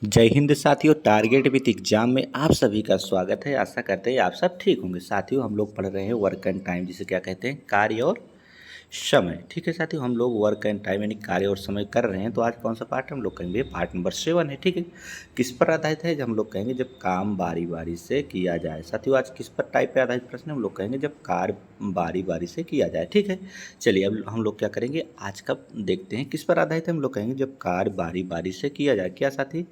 जय हिंद साथियों। Target with exam में आप सभी का स्वागत है। आशा करते हैं आप सब ठीक होंगे। साथियों, हम लोग पढ़ रहे हैं वर्क एंड टाइम, जिसे क्या कहते हैं, कार्य और समय। ठीक है साथियों, हम लोग वर्क एंड टाइम यानी कार्य और समय कर रहे हैं। तो आज कौन सा पार्ट है, हम लोग कहेंगे पार्ट नंबर 7 है। ठीक है, किस पर आधारित है, जब हम लोग कहेंगे जब काम बारी बारी से किया जाए। साथियों, आज किस पर टाइप पे आधारित प्रश्न है, हम लोग कहेंगे जब कार्य बारी बारी से किया जाए। ठीक है, चलिए अब हम लोग क्या करेंगे, आज का देखते हैं किस पर आधारित है। हम लोग कहेंगे जब कार्य बारी बारी से किया जाए। क्या साथी,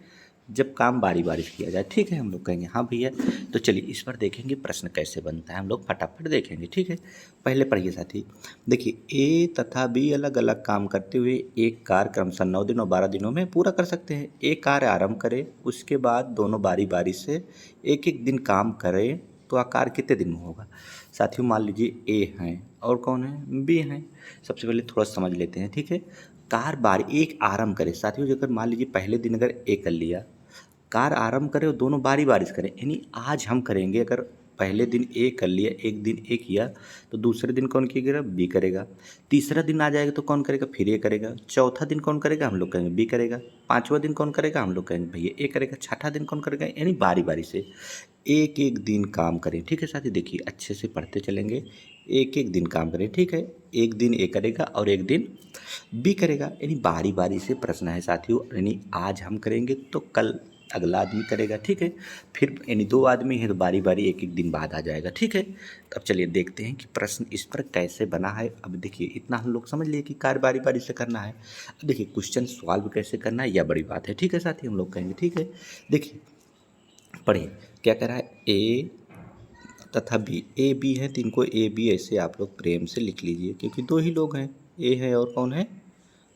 जब काम बारी बारी से किया जाए। ठीक है, हम लोग कहेंगे हाँ भैया। तो चलिए इस पर देखेंगे प्रश्न कैसे बनता है, हम लोग फटाफट देखेंगे। ठीक है, पहले पढ़िए साथी। देखिए, ए तथा बी अलग अलग काम करते हुए एक कार्य क्रमशः 9 दिन और 12 दिनों में पूरा कर सकते हैं। एक कार्य आरंभ करे, उसके बाद दोनों बारी बारी से एक एक दिन काम करें तो आकार कितने दिन में होगा। साथियों, मान लीजिए ए हैं और कौन है, बी हैं। सबसे पहले थोड़ा समझ लेते हैं। ठीक है, कार बारी एक आरंभ करे। साथियों, अगर मान लीजिए पहले दिन अगर ए कर लिया, कार आरंभ करें और दोनों बारी बारी से करें। यानी आज हम करेंगे, अगर पहले दिन ए कर लिया, एक दिन ए किया, तो दूसरे दिन कौन किएगा, बी करेगा। तीसरा दिन आ जाएगा तो कौन करेगा, फिर ए करेगा। चौथा दिन कौन करेगा, हम लोग कहेंगे बी करेगा। पांचवा दिन कौन करेगा, हम लोग कहेंगे भैया ए करेगा। छठा दिन कौन करेगा, यानी बारी बारी से एक एक दिन काम करें। ठीक है साथी, देखिए अच्छे से पढ़ते चलेंगे। एक एक दिन काम करें। ठीक है, एक दिन ए करेगा और एक दिन बी करेगा, यानी बारी बारी से प्रश्न है साथियों। यानी आज हम करेंगे तो कल अगला आदमी करेगा। ठीक है, फिर यानी 2 आदमी हैं तो बारी बारी एक एक दिन बाद आ जाएगा। ठीक है, अब चलिए देखते हैं कि प्रश्न इस पर कैसे बना है। अब देखिए, इतना हम लोग समझ लिए कि कार्य बारी बारी से करना है। अब देखिए क्वेश्चन सॉल्व कैसे करना है, यह बड़ी बात है। ठीक है साथी, हम लोग कहेंगे। ठीक है, देखिए पढ़िए क्या कह रहा है, ए तथा बी, ए बी है तो इनको ए बी ऐसे आप लोग प्रेम से लिख लीजिए, क्योंकि 2 ही लोग हैं, ए है और कौन है,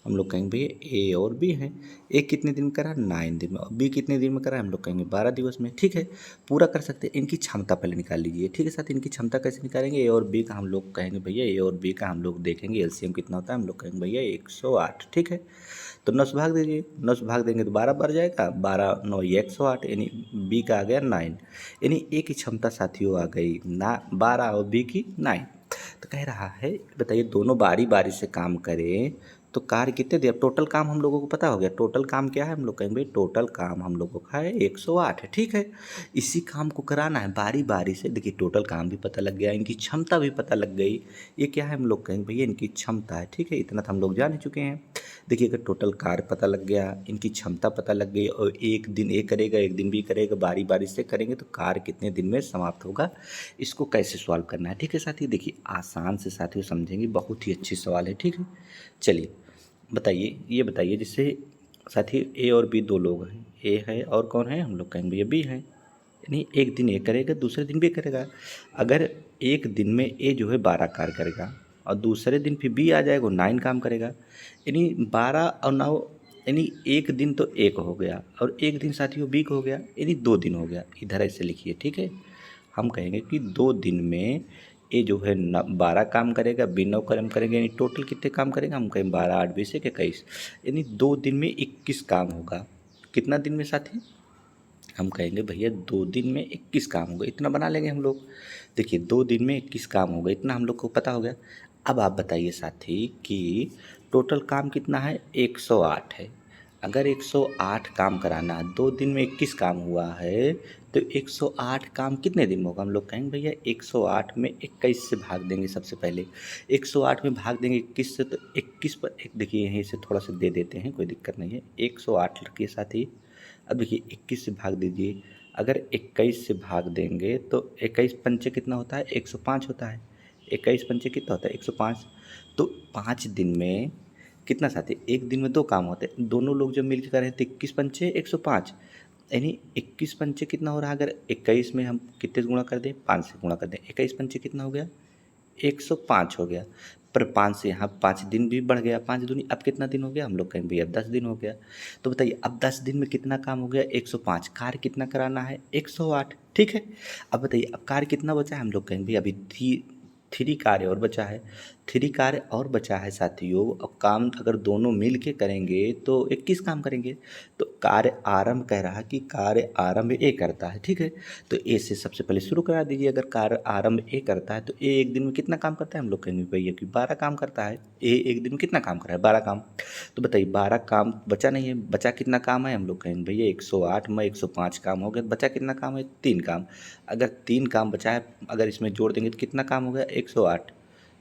हम लोग कहेंगे भैया ए और बी हैं। ए कितने दिन में करा, 9 दिन में, और बी कितने दिन में करा, हम लोग कहेंगे 12 दिवस में। ठीक है, पूरा कर सकते हैं। इनकी क्षमता पहले निकाल लीजिए। ठीक है साथ, इनकी क्षमता कैसे निकालेंगे, ए और बी का हम लोग कहेंगे भैया, ए और बी का हम लोग देखेंगे एलसीएम कितना होता है, हम लोग कहेंगे भैया 108। ठीक है, तो 9 से भाग दीजिए, 9 से भाग देंगे तो 12 बढ़ जाएगा, 12 9 ये 108, यानी बी का आ गया 9। यानी ए की क्षमता साथियों आ गई ना 12 और बी की 9। तो कह रहा है, बताइए दोनों बारी बारी से काम करें तो कार्य कितने दिया। टोटल काम हम लोगों को पता हो गया। टोटल काम क्या है, हम लोग कहेंगे भाई टोटल काम हम लोगों का है 108 है। ठीक है, इसी काम को कराना है बारी बारी से। देखिए टोटल काम भी पता लग गया, इनकी क्षमता भी पता लग गई। ये क्या है, हम लोग कहेंगे भैया इनकी क्षमता है। ठीक है, इतना तो हम लोग जान ही चुके हैं। देखिए, अगर टोटल कार्य पता लग गया, इनकी क्षमता पता लग गई, और एक दिन ए करेगा एक दिन बी करेगा, बारी बारी से करेंगे तो कार्य कितने दिन में समाप्त होगा। इसको कैसे सॉल्व करना है। ठीक है साथी, देखिए आसान से साथियों समझेंगे, बहुत ही अच्छी सवाल है। ठीक है, चलिए बताइए, ये बताइए जिससे साथी ए और बी 2 लोग हैं, ए है और कौन है, हम लोग कहेंगे भैया बी है। यानी एक दिन ए करेगा दूसरे दिन बी करेगा। अगर एक दिन में ए जो है 12 कार्य करेगा और दूसरे दिन फिर बी आ जाएगा 9 काम करेगा, यानी 12 और 9, यानी एक दिन तो एक हो गया और एक दिन साथियों बी को हो गया, यानी 2 दिन हो गया। इधर ऐसे लिखिए। ठीक है, हम कहेंगे कि 2 दिन में ए जो है 12 काम करेगा, बी 9 काम करेंगे, यानी टोटल कितने काम करेगा, हम कहेंगे 12 8 20 21, यानी 2 दिन में 21 काम होगा। कितना दिन में साथी, हम कहेंगे भैया 2 दिन में 21 काम होगा। इतना बना लेंगे हम लोग। देखिए 2 दिन में 21 काम होगा, इतना हम लोग को पता हो गया। अब आप बताइए साथी कि टोटल काम कितना है, 108 है। अगर 108 काम कराना, 2 दिन में 21 काम हुआ है, तो 108 काम कितने दिन में होगा, हम लोग कहेंगे भैया 108 में 21 से भाग देंगे। सबसे पहले 108 में भाग देंगे 21 से, तो 21 पर एक देखिए यहीं से थोड़ा सा दे देते हैं, कोई दिक्कत नहीं है। 108 के साथ ही अब देखिए 21 से भाग दीजिए। अगर 21 से भाग देंगे तो 21 पंचे कितना होता है, 105 होता है। 21 पंचे कितना होता है, 105। तो 5 दिन में कितना साथी, एक दिन में 2 काम होते हैं। दोनों लोग जब मिलकर करें तो 21 पंचे 105, यानी 21 पंचे कितना हो रहा है, अगर 21 में हम कितने से गुणा कर दें, 5 से गुणा कर दें, 21 पंचे कितना हो गया, 105 हो गया। पर 5 से यहाँ 5 दिन भी बढ़ गया, 5 दूनी अब कितना दिन हो गया, हम लोग कहेंगे भैया 10 दिन हो गया। तो बताइए अब 10 दिन में कितना काम हो गया, 105। कार्य कितना कराना है, 108। ठीक है, अब बताइए अब कार्य कितना बचा है, हम लोग कहेंगे भैया अभी 3 कार्य और बचा है। 3 कार्य और बचा है साथियों, और काम अगर दोनों मिल के करेंगे तो 21 काम करेंगे। तो कार्य आरंभ कह रहा है कि कार्य आरंभ ए करता है, ठीक है। तो ए से सबसे पहले शुरू करा दीजिए। अगर कार्य आरंभ ए करता है तो ए एक दिन में कितना काम करता है, हम लोग कहेंगे भैया कि 12 काम करता है। ए एक दिन में कितना काम कर रहा है, 12 काम। तो बताइए 12 काम बचा नहीं है, बचा कितना काम है, हम लोग कहेंगे भैया 108 में 105 काम हो गया, बचा कितना काम है, 3 काम। अगर 3 काम बचा है, अगर इसमें जोड़ देंगे तो कितना काम हो गया, 108।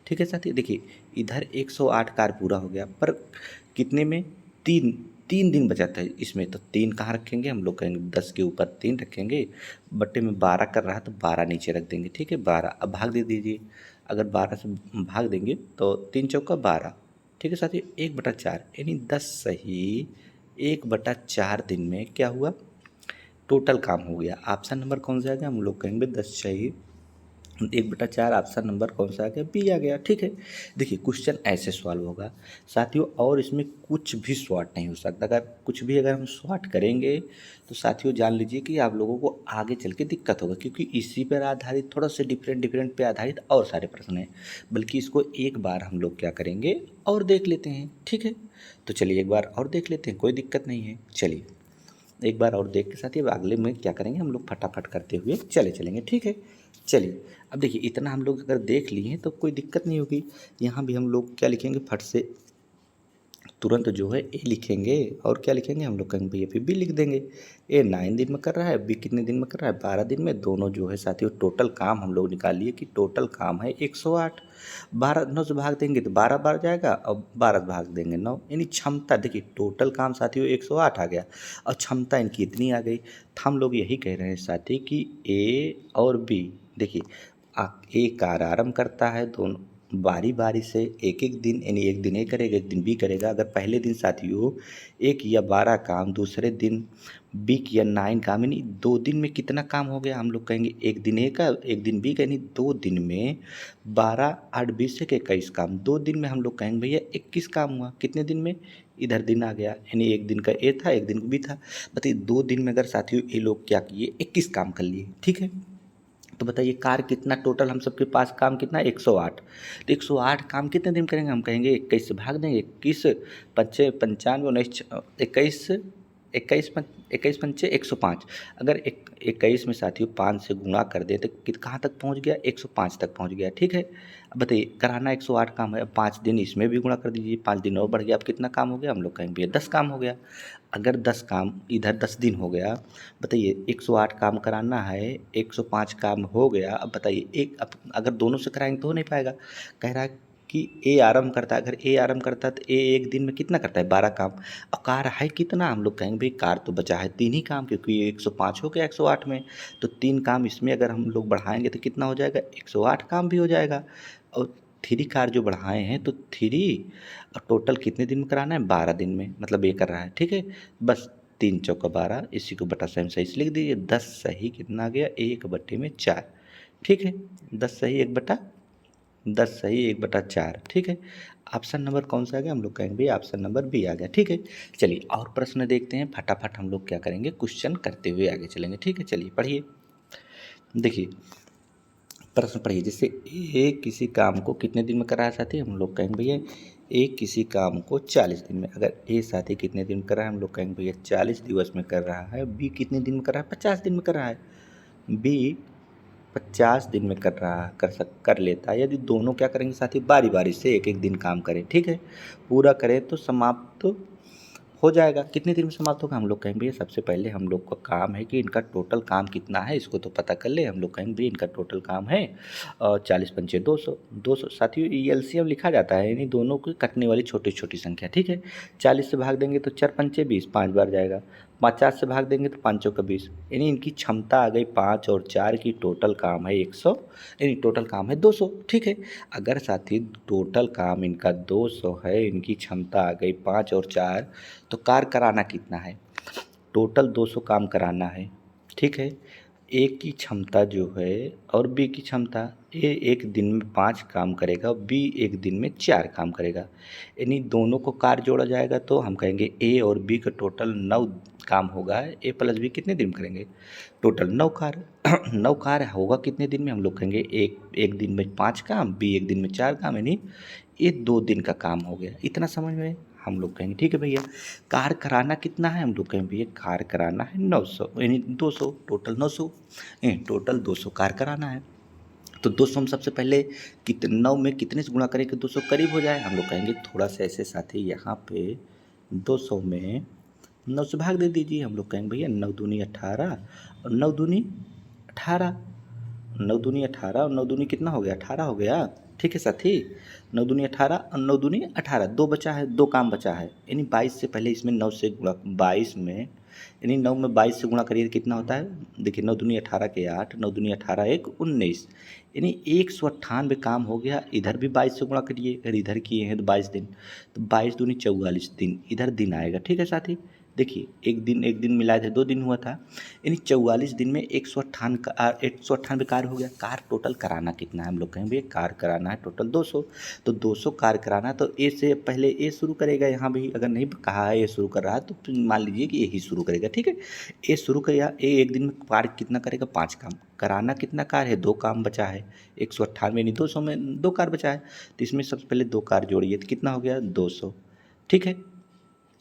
ठीक है साथी, देखिए इधर 108 कार्य पूरा हो गया, पर कितने में, 3 3 दिन बचा था इसमें। तो 3 कहाँ रखेंगे, हम लोग कहेंगे 10 के ऊपर 3 रखेंगे, बट्टे में 12 कर रहा है तो 12 नीचे रख देंगे, ठीक है। 12 अब भाग दे दीजिए। अगर 12 से भाग देंगे तो 3 चौका 12, ठीक है साथी। 1/4 यानी 10 सही 1/4 दिन में क्या हुआ, टोटल काम हो गया। ऑप्शन नंबर कौन सा आ गया, हम लोग कहेंगे 10 सही 1/4। ऑप्शन नंबर कौन सा आ गया, बी आ गया, ठीक है। देखिए क्वेश्चन ऐसे सॉल्व होगा साथियों, और इसमें कुछ भी शॉर्ट नहीं हो सकता। अगर कुछ भी अगर हम शॉर्ट करेंगे तो साथियों जान लीजिए कि आप लोगों को आगे चल के दिक्कत होगा, क्योंकि इसी पर आधारित थोड़ा सा डिफरेंट डिफरेंट पे आधारित और सारे प्रश्न हैं। बल्कि इसको एक बार हम लोग क्या करेंगे और देख लेते हैं, ठीक है। तो चलिए एक बार और देख लेते हैं, कोई दिक्कत नहीं है। चलिए एक बार और देख के साथ ही अब अगले में क्या करेंगे, हम लोग फटाफट करते हुए चलेंगे, ठीक है। चलिए अब देखिए इतना हम लोग अगर देख लिए हैं तो कोई दिक्कत नहीं होगी। यहाँ भी हम लोग क्या लिखेंगे, फट से तुरंत जो है ए लिखेंगे, और क्या लिखेंगे, हम लोग कहेंगे भैया फिर बी लिख देंगे। ए 9 दिन में कर रहा है, बी कितने दिन में कर रहा है, 12 दिन में। दोनों जो है साथियों टोटल काम हम लोग निकाल लिए कि टोटल काम है 108। 12 9 से भाग देंगे तो 12 बार जाएगा, और 12 से भाग देंगे 9, यानी क्षमता देखिए टोटल काम साथियों 108 आ गया, और क्षमता इनकी इतनी आ गई। तो हम लोग यही कह रहे हैं साथी कि ए और बी, देखिए ए कार्य आरंभ करता है, दोनों बारी बारी से एक एक दिन, यानी एक दिन ए करेगा एक दिन बी करेगा। अगर पहले दिन साथियों ए किया 12 काम, दूसरे दिन बी किया 9 काम, यानी 2 दिन में कितना काम हो गया, हम लोग कहेंगे एक दिन ए का एक दिन बी का, यानी 2 दिन में 12 8 20 से 21 काम। 2 दिन में हम लोग कहेंगे भैया 21 काम हुआ। कितने दिन में, इधर दिन आ गया, यानी एक दिन का ए था एक दिन का बी था। बताइए 2 दिन में अगर साथियों ये लोग क्या किए, 21 काम कर लिए, ठीक है। तो बताइए कार्य कितना, टोटल हम सबके पास काम कितना, 108। तो 108 काम कितने दिन करेंगे, हम कहेंगे 21 से भाग देंगे, 21 पच्चे 95 19 21 21 21 पंचे 105। अगर 21 में साथियों 5 से गुणा कर दें तो कहाँ तक पहुँच गया, 105 तक पहुँच गया, ठीक है। अब बताइए कराना 108 काम है, अब 5 दिन इसमें भी गुणा कर दीजिए, 5 दिन और बढ़ गया, अब कितना काम हो गया, हम लोग कहेंगे भैया 10 काम हो गया। अगर 10 काम इधर 10 दिन हो गया, बताइए 108 काम कराना है, 105 काम हो गया। अब बताइए एक अब अगर दोनों से कराएंगे तो हो नहीं पाएगा। कह रहा है कि ए आरंभ करता है, अगर ए आरंभ करता है तो ए एक दिन में कितना करता है, 12 काम। और कार है कितना, हम लोग कहेंगे भाई कार तो बचा है 3 ही काम, क्योंकि ये 105 हो गया 108 में। तो 3 काम इसमें अगर हम लोग बढ़ाएंगे तो कितना हो जाएगा, 108 काम भी हो जाएगा। और 3 कार जो बढ़ाए हैं तो 3 और टोटल कितने दिन में कराना है, 12 दिन में, मतलब ये कर रहा है, ठीक है। बस 3 चौका 12, इसी को बटा सेम सही से लिख दीजिए। 10 सही कितना आ गया, 1/4, ठीक है। 10 सही 1/4, ठीक है। ऑप्शन नंबर कौन सा आ गया, हम लोग कहेंगे भैया ऑप्शन नंबर बी आ गया, ठीक है। चलिए और प्रश्न देखते हैं, फटाफट हम लोग क्या करेंगे, क्वेश्चन करते हुए आगे चलेंगे, ठीक है। चलिए पढ़िए, देखिए प्रश्न पढ़िए। जैसे ए किसी काम को कितने दिन में करा है साथी, हम लोग कहेंगे भैया ए किसी काम को 40 दिन में। अगर ए साथी कितने दिन में कर रहा है, हम लोग कहेंगे भैया 40 दिवस में कर रहा है। बी कितने दिन में कर रहा है, 50 दिन में कर रहा है। बी 50 दिन में कर रहा कर लेता है, यदि दोनों क्या करेंगे साथी, बारी बारी से एक एक दिन काम करें, ठीक है। पूरा करें तो समाप्त हो जाएगा। कितने दिन में समाप्त होगा, हम लोग कहेंगे भैया सबसे पहले हम लोग का काम है कि इनका टोटल काम कितना है, इसको तो पता कर ले। हम लोग कहेंगे भैया इनका टोटल काम है 40 पंचे 200 200 साथियों एलसीएम लिखा जाता है, यानी दोनों की कटने वाली छोटी छोटी संख्या, ठीक है। 40 से भाग देंगे तो 4 पंचे 20, 5 बार जाएगा। 50 से भाग देंगे तो 5 चौका 20, यानी इनकी क्षमता आ गई 5 और 4 की, टोटल काम है 100, यानी टोटल काम है 200, ठीक है। अगर साथी टोटल काम इनका 200 है, इनकी क्षमता आ गई 5 और 4, तो कार्य कराना कितना है, टोटल 200 काम कराना है, ठीक है। ए की क्षमता जो है और बी की क्षमता, ए एक दिन में 5 काम करेगा, बी एक दिन में 4 काम करेगा, यानी दोनों को कार्य जोड़ा जाएगा तो हम कहेंगे ए और बी का टोटल 9 काम होगा। ए प्लस बी कितने दिन में करेंगे, टोटल 9 कार्य 9 कार्य होगा कितने दिन में, हम लोग कहेंगे एक दिन में 5 काम, बी एक दिन में 4 काम, यानी ये 2 दिन का काम हो गया। इतना समझ में हम लोग कहेंगे ठीक है भैया। कार कराना कितना है, हम लोग कहेंगे भैया कार कराना है 900 यानी 200, टोटल 900 टोटल 200 कार कराना है। तो 200 हम सबसे पहले 9 में कितने से गुणा करें कि 200 करीब हो जाए, हम लोग कहेंगे थोड़ा सा ऐसे साथी यहाँ पे 200 में 9 से भाग दे दीजिए। हम लोग कहेंगे भैया 9 दूनी 18 और 9 दूनी 18, 9 दूनी 18 और 9 दूनी कितना हो गया 18 हो गया। ठीक है साथी, 9 दूनी 18 और 9 दूनी 18, दो बचा है, दो काम बचा है यानी 22 से पहले इसमें 9 से गुणा 22 में यानी 9 में 22 से गुणा करिए कितना होता है, देखिए 9 दूनी 18 के 8, 9 दूनी 18 एक 19 यानी 198 काम हो गया। इधर भी 22 से गुणा करिए, अगर इधर किए हैं तो 22 दिन, तो 22 दूनी 44 दिन, इधर दिन आएगा। ठीक है साथी, देखिए एक दिन मिलाए थे 2 दिन हुआ था यानी 44 दिन में 198 कार हो गया। कार टोटल कराना कितना है, हम लोग कहेंगे कार कराना है टोटल 200, तो 200 कार कराना है तो ए से पहले ए शुरू करेगा। यहाँ भी अगर नहीं कहा है ए शुरू कर रहा है तो फिर मान लीजिए कि ए ही शुरू करेगा। ठीक है, ए शुरू करेगा, ए एक दिन में कार कितना करेगा 5 काम। कराना कितना कार है, 2 काम बचा है, 198 यानी 200 में 2 कार बचा है, तो इसमें सबसे पहले 2 कार जोड़िए तो कितना हो गया 200। ठीक है,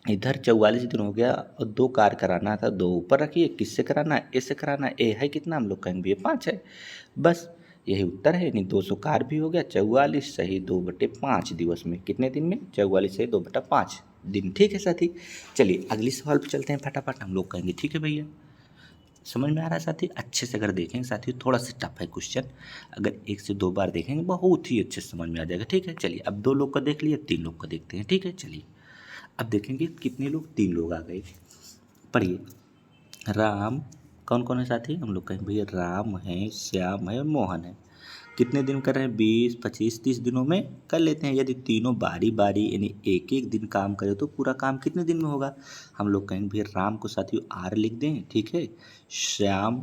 इधर 44 दिन हो गया और 2 कार कराना था, 2 ऊपर रखिए, किससे कराना है, ए से कराना है, ए है कितना, हम लोग कहेंगे 5 है, बस यही उत्तर है। यानी 200 कार भी हो गया, 44 सही 2/5 दिवस में, कितने दिन में 44 सही 2/5 दिन। ठीक है साथी, चलिए अगली सवाल पर चलते हैं फटाफट। हम लोग कहेंगे ठीक है भैया, समझ में आ रहा है साथी, अच्छे से अगर देखेंगे साथी थोड़ा सा टफ है क्वेश्चन, अगर 1 से 2 बार देखेंगे बहुत ही अच्छे से समझ में आ जाएगा। ठीक है, चलिए अब 2 लोग का देख लिए, 3 लोग का देखते हैं। ठीक है, चलिए अब देखेंगे कितने लोग, 3 लोग आ गए। पढ़िए, राम कौन कौन है साथी, हम लोग कहेंगे भैया राम है, श्याम है और मोहन है। कितने दिन कर रहे हैं, 20 25 30 दिनों में कर लेते हैं। यदि तीनों बारी बारी यानी एक एक दिन काम करें तो पूरा काम कितने दिन में होगा, हम लोग कहेंगे भैया राम को साथियों आर लिख दें। ठीक है, श्याम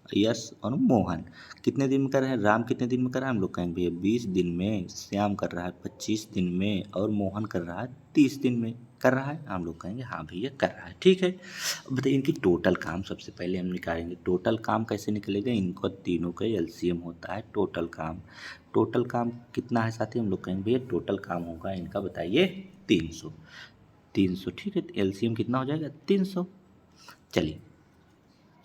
यश और मोहन कितने दिन में कर रहे हैं, राम कितने दिन में कर रहा है, हम लोग कहेंगे भैया 20 दिन में, श्याम कर रहा है 25 दिन में और मोहन कर रहा है 30 दिन में कर रहा है, हम लोग कहेंगे हाँ भैया कर रहा है। ठीक है, अब बताइए इनकी टोटल काम सबसे पहले हम निकालेंगे। टोटल काम कैसे निकलेगा, इनको तीनों का एलसीएम होता है टोटल काम। टोटल काम कितना है साथी, हम लोग कहेंगे भैया टोटल काम होगा इनका बताइए 300। 300 ठीक है, एलसीएम कितना हो जाएगा 300। चलिए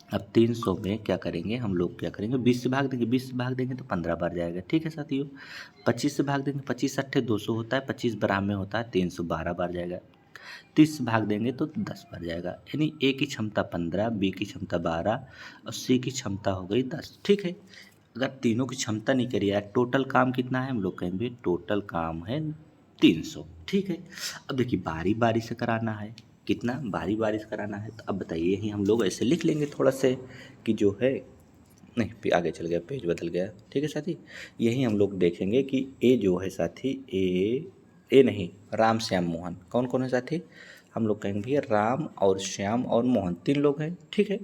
अब 300 में क्या करेंगे, हम लोग क्या करेंगे 20 से भाग देंगे, 20 से भाग देंगे तो 15 बार जाएगा। ठीक है साथियों, 25 से भाग देंगे, 25 अट्ठे 200 होता है, 25 12 में होता है 312 बार जाएगा। 30 से भाग देंगे तो 10 बार जाएगा, यानी ए की क्षमता 15, बी की क्षमता 12 और सी की क्षमता हो गई 10। ठीक है, अगर तीनों की क्षमता नहीं करी यार, टोटल काम कितना है, हम लोग कहेंगे टोटल काम है 300। ठीक है, अब देखिए बारी बारी से कराना है, कितना बारी बारी से कराना है, तो अब बताइए यही हम लोग ऐसे लिख लेंगे थोड़ा से कि जो है, नहीं आगे चल गया, पेज बदल गया। ठीक है साथी, यही हम लोग देखेंगे कि ए जो है साथी, ए नहीं, राम श्याम मोहन कौन कौन है साथी, हम लोग कहेंगे भैया राम और श्याम और मोहन 3 लोग हैं। ठीक है,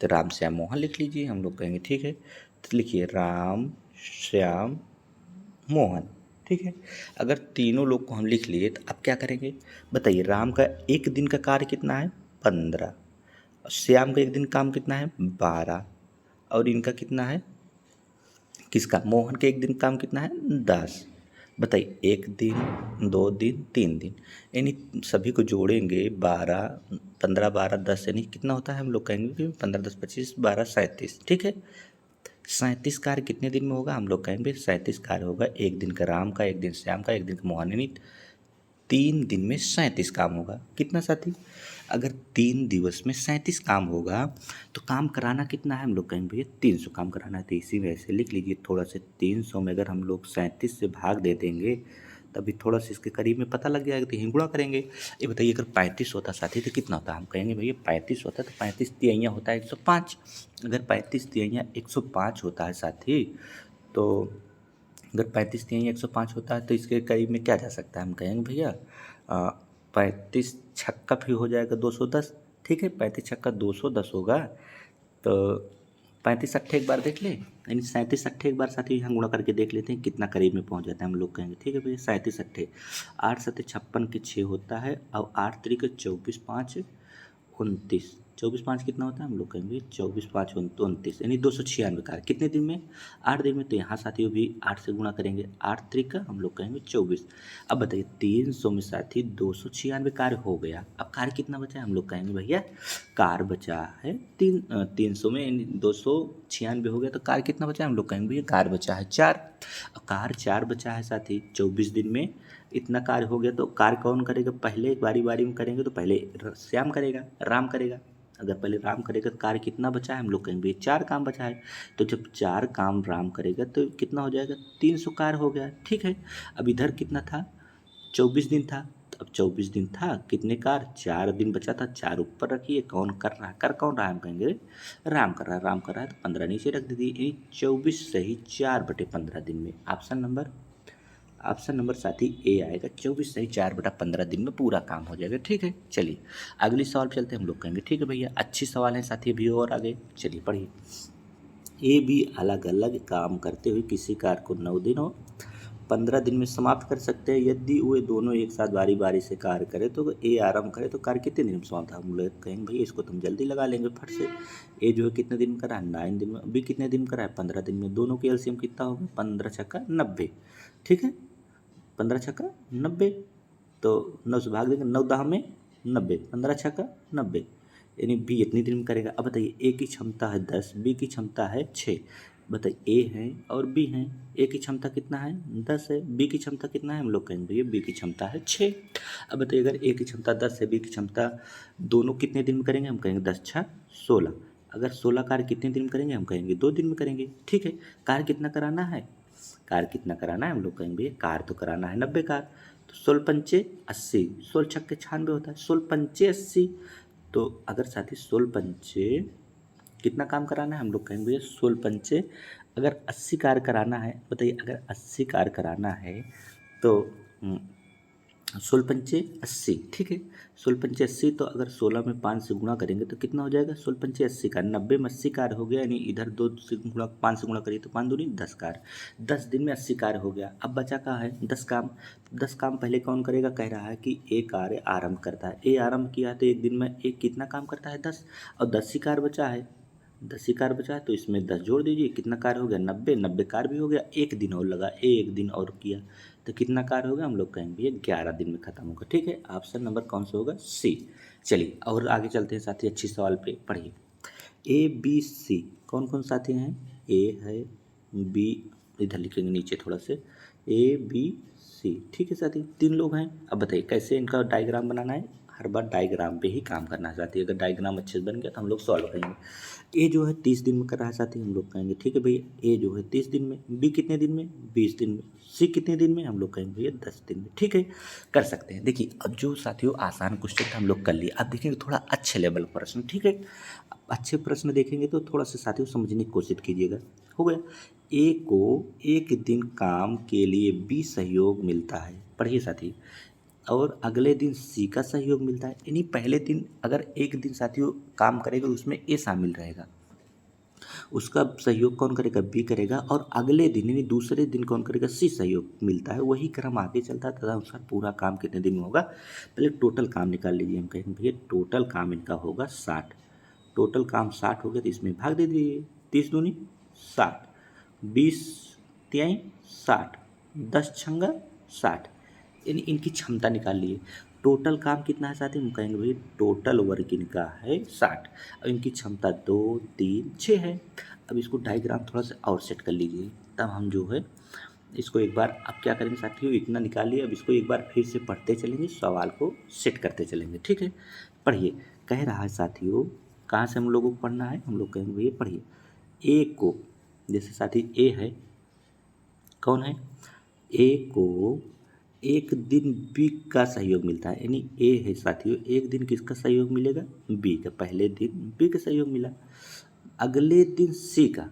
तो राम श्याम मोहन लिख लीजिए, हम लोग कहेंगे ठीक है, तो लिखिए राम श्याम मोहन। ठीक है, अगर तीनों लोग को हम लिख लिए तो अब क्या करेंगे बताइए, राम का एक दिन का कार्य कितना है 15, और श्याम का एक दिन काम कितना है 12, और इनका कितना है, किसका, मोहन के एक दिन काम कितना है 10। बताइए 1 दिन 2 दिन 3 दिन, यानी सभी को जोड़ेंगे 12 15 12 10 यानी कितना होता है, हम लोग कहेंगे कि 15 10 25 12 37। ठीक है, 37 कार्य कितने दिन में होगा, हम लोग कहेंगे 37 कार्य होगा, एक दिन का राम का, एक दिन श्याम का, एक दिन का मोहन, यानी 3 दिन में 37 काम होगा। कितना साथी, अगर 3 दिवस में 37 काम होगा तो काम कराना कितना है, हम लोग कहेंगे भैया 300 काम कराना है, तो इसी में ऐसे लिख लीजिए थोड़ा से। 300 में अगर हम लोग 37 से भाग दे देंगे तभी थोड़ा सा इसके करीब में पता लग जाएगा, तो यहीं गुणा करेंगे। ये बताइए अगर 35 होता साथी तो कितना होता, हम कहेंगे भैया 35 होता है तो 35 तिहाइयाँ होता है 105। अगर 35 तिहाइयाँ 105 होता है साथी, तो अगर 35 तिहाई 105 होता है तो इसके करीब में क्या जा सकता है, हम कहेंगे भैया 35 छक्का भी हो जाएगा 210। ठीक है, 35 छक्का 210 होगा, तो 35 अट्ठे एक बार देख लें, यानी 37 अट्ठे एक बार साथ ही यहाँ गुणा करके देख लेते हैं कितना करीब में पहुँच जाता है, हम लोग कहेंगे ठीक है भैया 37 अट्ठे 8 सत्ते 56 के 6 होता है, और 8 तरीके 24 5 29, 24×5 कितना होता है, हम लोग कहेंगे 24×5 29, यानी 296 कार्य कितने दिन में, 8 दिन में। तो यहाँ साथियों भी 8 से गुणा करेंगे, 8 त्रिका हम लोग कहेंगे 24। अब बताइए 300 में साथी 296 कार्य हो गया, अब कार्य कितना बचा है, हम लोग कहेंगे भैया कार्य बचा है 300 में 296 हो गया, तो कार्य कितना बचा है, हम लोग कहेंगे भैया कार्य बचा है 4। अब कार्य 4 बचा है साथी, 24 दिन में इतना कार्य हो गया, तो कार्य कौन करेगा, पहले बारी बारी में करेंगे तो पहले श्याम करेगा, राम करेगा। अगर पहले राम करेगा तो कार्य कितना बचा है, हम लोग कहेंगे 4 काम बचा है। तो जब 4 काम राम करेगा तो कितना हो जाएगा, 300 कार्य हो गया, ठीक है। अब इधर कितना था, 24 दिन था, तो अब 24 दिन था, कितने कार्य, 4 दिन बचा था, 4 ऊपर रखिए, कौन कर रहा है, कर कौन रहा है, हम कहेंगे राम कर रहा है, राम कर रहा है, तो 15 नीचे रख दीजिए, 24 सही 4/15 दिन में। ऑप्शन नंबर साथी ए आएगा, 24 सही 4/15 दिन में पूरा काम हो जाएगा, ठीक है। चलिए अगली सवाल चलते हैं, हम लोग कहेंगे ठीक है भैया, अच्छी सवाल है साथी, अभी और आगे चलिए पढ़िए। ए बी अलग अलग काम करते हुए किसी कार्य को 9 दिन और 15 दिन में समाप्त कर सकते हैं। यदि वे दोनों एक साथ बारी बारी से कार्य करें तो ए आरंभ करे तो कार्य कितने दिन में समाप्त, हम लोग कहेंगे भैया इसको तुम जल्दी लगा लेंगे फट से। ए जो है कितने दिन में करा है, 9 दिन में, बी कितने दिन में करा है, 15 दिन में। दोनों के एलसीएम कितना होगा, 15 छक्का 90, ठीक है, 15 छक्का 90, तो 9 से भाग देंगे, 9 दहा में 90, 15 छक्का 90, यानी बी इतनी दिन में करेगा। अब बताइए ए की क्षमता है 10, बी की क्षमता है 6, बताइए ए है और बी है, ए की क्षमता कितना है 10 है, बी की क्षमता कितना है, हम लोग कहेंगे भैया बी की क्षमता है 6। अब बताइए अगर ए की क्षमता 10 है, बी की क्षमता, दोनों कितने दिन में करेंगे, हम कहेंगे 10 छः 16। अगर 16 कार्य कितने दिन में करेंगे, हम कहेंगे 2 दिन में करेंगे, ठीक है। कार्य कितना कराना है, कार्य कितना कराना है, हम लोग कहेंगे कार्य तो कराना है 90 कार्य, तो 16 पंचे 80, 16 छक्के 96 होता है, 16 पंचे 80। तो अगर साथी 16 पंचे कितना काम कराना है, हम लोग कहेंगे भैया 16 पंचे अगर 80 कार्य कराना है, बताइए अगर 80 कार्य कराना है तो 16 पंचे 80, ठीक है, 16 पंचे 80, तो अगर 16 में 5 से गुणा करेंगे तो कितना हो जाएगा, 16 पंचे 80 का 90 में 80 कार्य हो गया, यानी इधर 2 से गुणा 5 से गुणा करिए तो 5 दूनी 10 कार्य, 10 दिन में 80 कार्य हो गया। अब बचा कहाँ है 10 काम, 10 काम पहले कौन करेगा, कह रहा है कि ए कार्य आरंभ करता है, ए आरंभ किया है तो एक दिन में एक कितना काम करता है 10, और 10 ही कार्य बचा है, 10 ही कार्य बचा है, तो इसमें 10 जोड़ दीजिए, कितना कार्य हो गया 90, 90 कार्य भी हो गया, एक दिन और लगा, एक दिन और किया तो कितना कार्य होगा, हम लोग कहेंगे ये 11 दिन में खत्म होगा, ठीक है। ऑप्शन नंबर कौन सा होगा, सी। चलिए और आगे चलते हैं साथी, अच्छी सवाल पे पढ़िए। ए बी सी कौन कौन साथी हैं, ए है, बी इधर लिखेंगे नीचे थोड़ा से, ए बी सी, ठीक है साथी, 3 लोग हैं। अब बताइए कैसे इनका डायग्राम बनाना है, हर बार डायग्राम पे ही काम करना है साथी, अगर डायग्राम अच्छे से बन गया तो हम लोग सॉल्व करेंगे। ए जो है 30 दिन में कर रहा है साथी, हम लोग कहेंगे ठीक है भैया ए जो है 30 दिन में, बी कितने दिन में 20 दिन में, सी कितने दिन में, हम लोग कहेंगे भैया 10 दिन में, ठीक है, कर सकते हैं। देखिए अब जो साथियों आसान क्वेश्चन था हम लोग कर लिए, अब देखेंगे थोड़ा अच्छे लेवल प्रश्न, ठीक है। अच्छे प्रश्न देखेंगे तो थोड़ा सा साथियों समझने की कोशिश कीजिएगा। हो गया, ए को एक दिन काम के लिए बी सहयोग मिलता है, पढ़िए साथी, और अगले दिन सी का सहयोग मिलता है, यानी पहले दिन अगर एक दिन साथियों काम करेगा उसमें ए शामिल रहेगा, उसका सहयोग कौन करेगा, बी करेगा, और अगले दिन यानी दूसरे दिन कौन करेगा, सी सहयोग मिलता है, वही क्रम आगे चलता है, तदनुसार पूरा काम कितने दिन में होगा। पहले टोटल काम निकाल लीजिए, हम कहेंगे भैया टोटल काम इनका होगा 60, टोटल काम 60 हो गया तो इसमें भाग दे दीजिए, 30 दूनी 60, 20 तिहाई 60, 10 छंगा 60, यानी इनकी क्षमता निकाल लिए। टोटल काम कितना है साथी, हम कहेंगे भाई टोटल वर्क इनका है 60, अब इनकी क्षमता 2 3 6 है। अब इसको डायग्राम थोड़ा सा और सेट कर लीजिए, तब हम जो है इसको एक बार अब क्या करेंगे साथियों, इतना निकाल लिया, अब इसको एक बार फिर से पढ़ते चलेंगे, सवाल को सेट करते चलेंगे, ठीक है। पढ़िए, कह रहा है साथियों, कहाँ से हम लोगों को पढ़ना है, हम लोग कहेंगे भैया पढ़िए, ए को, जैसे साथी ए है, कौन है, ए को एक दिन बी का सहयोग मिलता है, यानी ए है साथियों, एक दिन किसका सहयोग मिलेगा, बी का, पहले दिन बी का सहयोग मिला, अगले दिन सी का,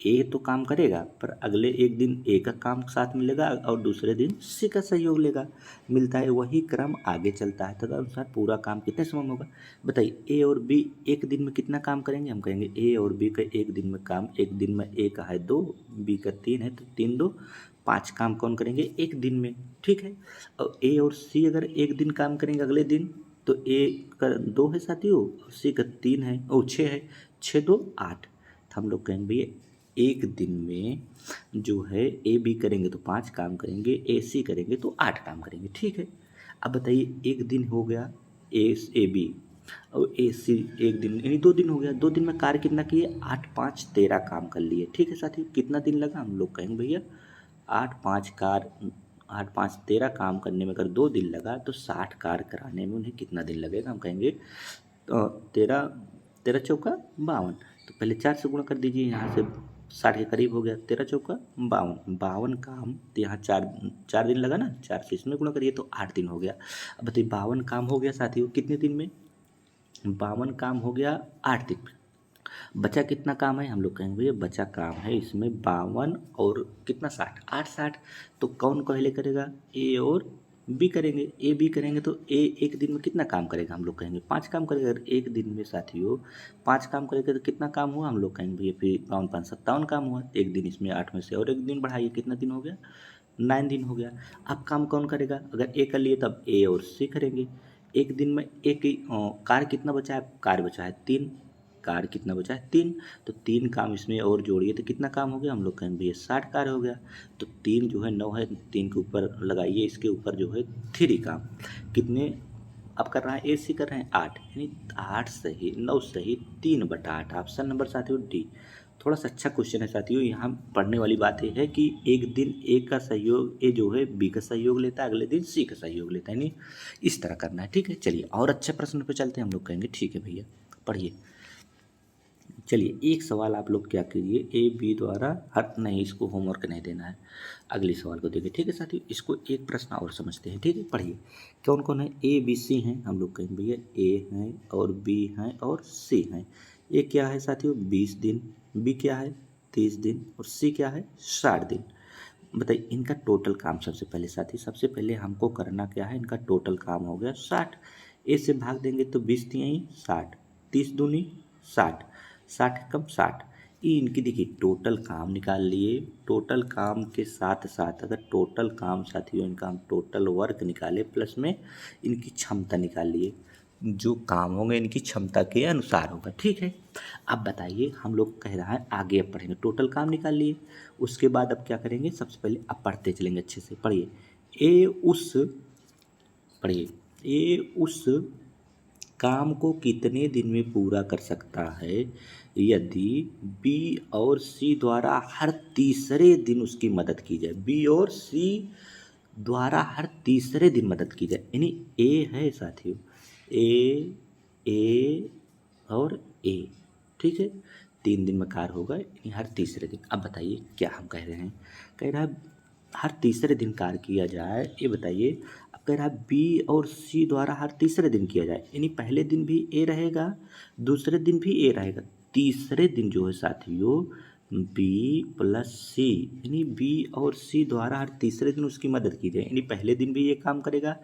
ए तो काम करेगा पर अगले एक दिन ए का काम साथ मिलेगा और दूसरे दिन सी का सहयोग लेगा, मिलता है, वही क्रम आगे चलता है, तदनुसार पूरा काम कितने समय में होगा। बताइए ए और बी एक दिन में कितना काम करेंगे, हम कहेंगे ए और बी का एक दिन में काम, एक दिन में ए का है 2, बी का 3 है, तो 3 2 5 काम कौन करेंगे एक दिन में, ठीक है। और ए और सी अगर एक दिन काम करेंगे अगले दिन, तो ए का 2 है साथियों, सी का 3 है और 6 है, 6 2 8। तो हम लोग कहेंगे भैया एक दिन में जो है ए बी करेंगे तो 5 काम करेंगे, ए सी करेंगे तो 8 काम करेंगे। ठीक है, अब बताइए एक दिन हो गया ए बी और ए सी, एक दिन यानी 2 दिन हो गया। 2 दिन में कार्य कितना किए, 8 5 13 काम कर लिए। ठीक है साथियों, कितना दिन लगा, हम लोग कहेंगे भैया 8 5 13 काम करने में अगर 2 दिन लगा तो 60 कार्य कराने में उन्हें कितना दिन लगेगा। हम कहेंगे तो 13 13 चौका 52। तो पहले 4 से गुणा कर दीजिए, यहाँ से 60 के करीब हो गया, 13 चौका 52, 52 काम। तो यहाँ 4 दिन लगा ना, 4 से इसमें गुणा करिए तो 8 दिन हो गया। अब बताइए 52 काम हो गया साथियों कितने दिन में, 52 काम हो गया 8 दिन में। बचा कितना काम है, हम लोग कहेंगे भैया बचा काम है इसमें 52 और कितना 60, 8 60। तो कौन पहले करेगा, ए और बी करेंगे। ए बी करेंगे तो ए एक दिन में कितना काम करेगा, हम लोग कहेंगे 5 काम करेगा। अगर एक दिन में साथियों 5 काम करेगा तो कितना काम हुआ, हम लोग कहेंगे भैया फिर 52 5 57 काम हुआ। एक दिन इसमें 8 में से और एक दिन बढ़ाइए, कितना दिन हो गया, 9 दिन हो गया। अब काम कौन करेगा, अगर ए कर लिए तब ए और सी करेंगे। एक दिन में एक ही कार्य कितना बचा है, कार्य बचा है 3, कार्य कितना बचा है 3। तो 3 काम इसमें और जोड़िए तो कितना काम हो गया, हम लोग कहेंगे भैया 60 कार्य हो गया। तो 3 जो है 9 है, 3 के ऊपर लगाइए, इसके ऊपर जो है 3 काम। कितने अब कर रहा है, ए सी कर रहे हैं 8, यानी 8 सही 9 सही 3/8। ऑप्शन नंबर साथियों डी। थोड़ा सा अच्छा क्वेश्चन है साथियों। यहाँ पढ़ने वाली बात यह है कि एक दिन ए का सहयोग, ए जो है बी का सहयोग लेता है, अगले दिन सी का सहयोग लेता है, यानी इस तरह करना है। ठीक है, चलिए और अच्छे प्रश्न पे चलते हैं। हम लोग कहेंगे ठीक है भैया पढ़िए। चलिए एक सवाल आप लोग क्या कीजिए, ए बी द्वारा हर नहीं, इसको होमवर्क नहीं देना है, अगले सवाल को देखिए। ठीक है साथियों, इसको एक प्रश्न और समझते हैं। ठीक है, पढ़िए कौन कौन है, ए बी सी हैं, हम लोग कहेंगे भैया ए हैं और बी हैं और सी हैं। ए क्या है साथियों 20 दिन, बी क्या है 30 दिन और सी क्या है 60 दिन। बताइए इनका टोटल काम, सबसे पहले साथी सबसे पहले हमको करना क्या है, इनका टोटल काम हो गया 60। ए से भाग देंगे तो 20 तिहाई 60, 30 दूनी 60, 60 कम 60। ये इनकी देखिए टोटल काम निकाल लिए। टोटल काम के साथ साथ अगर टोटल काम साथियों इनका हम टोटल वर्क निकाले प्लस में इनकी क्षमता निकाल लिए, जो काम होंगे इनकी क्षमता के अनुसार होगा। ठीक है, अब बताइए हम लोग कह रहा है आगे अब पढ़ेंगे, टोटल काम निकाल लिए। उसके बाद अब क्या करेंगे, सबसे पहले अब पढ़ते चलेंगे अच्छे से। पढ़िए ए उस, पढ़िए ए उस काम को कितने दिन में पूरा कर सकता है यदि बी और सी द्वारा हर तीसरे दिन उसकी मदद की जाए। बी और सी द्वारा हर तीसरे दिन मदद की जाए, यानी ए है साथियों, ए और ए। ठीक है, 3 दिन में कार्य होगा यानी हर तीसरे दिन। अब बताइए क्या हम कह रहे हैं, कह रहा है हर तीसरे दिन कार्य किया जाए। ये बताइए अब कह रहा है बी और सी द्वारा हर तीसरे दिन किया जाए, यानी पहले दिन भी ए रहेगा, दूसरे दिन भी ए रहेगा, तीसरे दिन जो है साथियों बी प्लस सी, यानी बी और सी द्वारा हर तीसरे दिन उसकी मदद की जाए, यानी पहले दिन भी ये काम करेगा,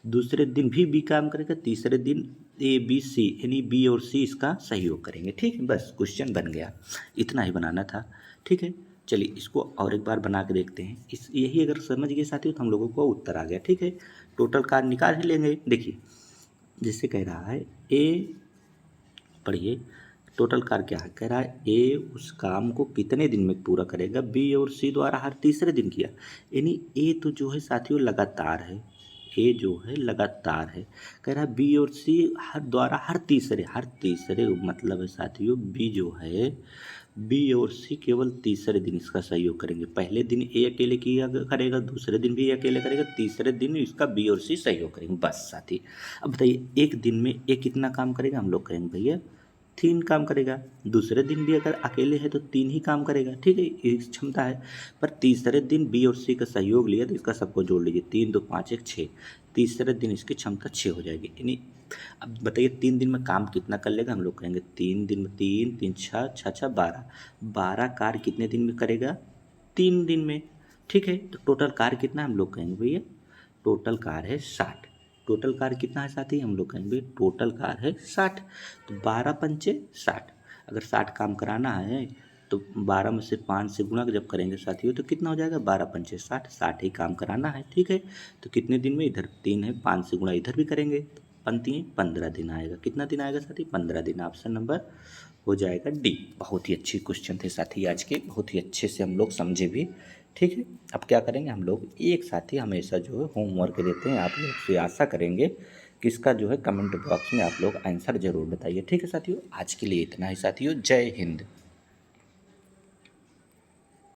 दूसरे दिन भी बी काम करेगा, तीसरे दिन ए बी सी यानी बी और सी इसका सहयोग करेंगे। ठीक है, बस क्वेश्चन बन गया, इतना ही बनाना था। ठीक है, चलिए इसको और एक बार बना के देखते हैं। इस यही अगर समझ गए साथियों तो हम लोगों को उत्तर आ गया। ठीक है, टोटल कार्य निकाल ही लेंगे। देखिए जैसे कह रहा है ए, पढ़िए टोटल कार्य क्या है, कह रहा है ए उस काम को कितने दिन में पूरा करेगा, बी और सी द्वारा हर तीसरे दिन किया, यानी ए तो जो है साथियों लगातार है, ए जो है लगातार है। कह रहा है बी और सी हर तीसरे मतलब है साथियों बी जो है, बी और सी केवल तीसरे दिन इसका सहयोग करेंगे। पहले दिन ए अकेले किया करेगा, दूसरे दिन भी अकेले करेगा, तीसरे दिन इसका बी और सी सहयोग करेंगे। बस साथी अब बताइए एक दिन में ए कितना काम करेगा, हम लोग कहेंगे भैया 3 काम करेगा, दूसरे दिन भी अगर अकेले है तो 3 ही काम करेगा। ठीक है, इस क्षमता है, पर तीसरे दिन बी और सी का सहयोग लिया तो इसका सबको जोड़ लीजिए, 3 2 5 1 6, तीसरे दिन इसकी क्षमता 6 हो जाएगी। यानी अब बताइए 3 दिन में काम कितना कर लेगा, हम लोग कहेंगे 3 दिन में 3 3 6 6 6 12, 12 कार्य कितने दिन में करेगा, 3 दिन में। ठीक है, तो टोटल कार्य कितना हम लोग कहेंगे भैया, टोटल कार्य है 60। टोटल कार्य कितना है साथी, हम लोग कहेंगे टोटल कार्य है 60। तो 12 पंचे 60, अगर 60 काम कराना है तो 12 में से 5 से गुणा जब करेंगे साथियों तो कितना हो जाएगा, 12 पंचे 60, 60 ही काम कराना है। ठीक है, तो कितने दिन में, इधर 3 है 5 से गुणा इधर भी करेंगे पंक्ति 15 दिन आएगा। कितना दिन आएगा साथी? 15 दिन। ऑप्शन नंबर हो जाएगा डी। बहुत ही अच्छे क्वेश्चन थे साथी आज के, बहुत ही अच्छे से हम लोग समझे भी। ठीक है, अब क्या करेंगे हम लोग एक साथ ही हमेशा जो है होमवर्क देते हैं, आप लोग से आशा करेंगे कि इसका जो है कमेंट बॉक्स में आप लोग आंसर ज़रूर बताइए। ठीक है साथियों, आज के लिए इतना ही साथियों, जय हिंद।